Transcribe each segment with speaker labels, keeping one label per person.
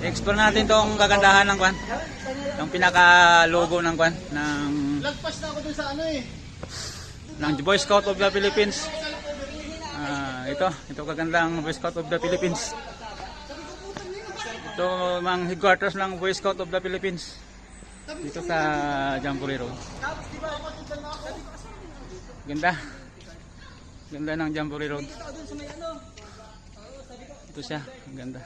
Speaker 1: I-explore natin tong kagandahan ng kwan. Yung pinaka-logo ng kwan ng
Speaker 2: Lagpas na ako dun sa ano eh.
Speaker 1: ng Boy Scout of the Philippines. Ito kagandang Boy Scout of the Philippines. Ito mga headquarters ng Boy Scout of the Philippines. Dito sa Jamboree Road. Ganda. Ganda ng Jamboree Road. Ito siya, ang ganda.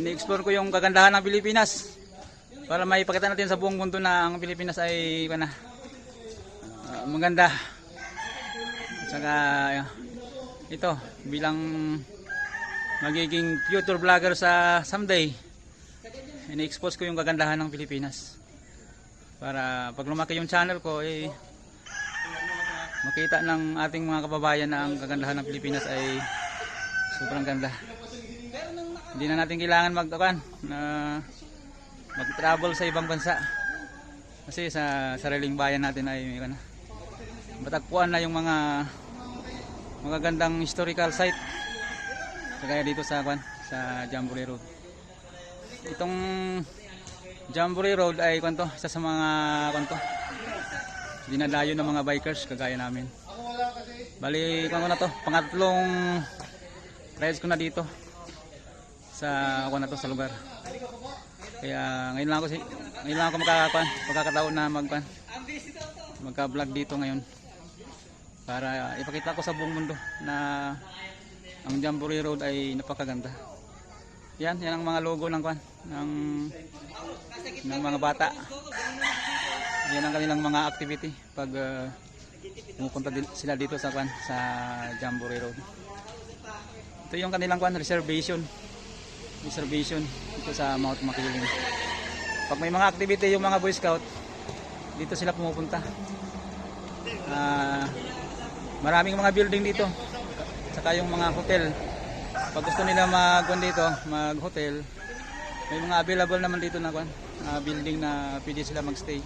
Speaker 1: Ni-explore ko yung kagandahan ng Pilipinas para maipakita natin sa buong mundo na ang Pilipinas ay maganda. Saka ito bilang magiging future vlogger sa someday, ini-expose ko yung kagandahan ng Pilipinas para pag lumaki yung channel ko makita ng ating mga kababayan na ang kagandahan ng Pilipinas ay sobrang ganda. Hindi na natin kailangan mag-travel sa ibang bansa kasi sa sariling bayan natin ay matagpuan na yung mga magagandang historical site kagaya dito sa Jamboree Road. Itong Jamboree Road ay isa sa mga dinadayo ng mga bikers kagaya namin. Bali pangatlong rides ko na dito sa sa lugar. Kaya ngayon lang ako magkakataon na magka-vlog dito ngayon para ipakita ko sa buong mundo na ang Jamboree Road ay napakaganda. Yan ang mga logo ng mga bata. Yan ang kanilang mga activity pag pumupunta sila dito sa Jamboree Road. Ito yung kanilang reservation dito sa Mount Makiling. Pag may mga activity yung mga Boy Scout, dito sila pumupunta. Maraming mga building dito, saka yung mga hotel. Pag gusto nila mag-hotel, may mga available naman dito na building na pwede sila magstay.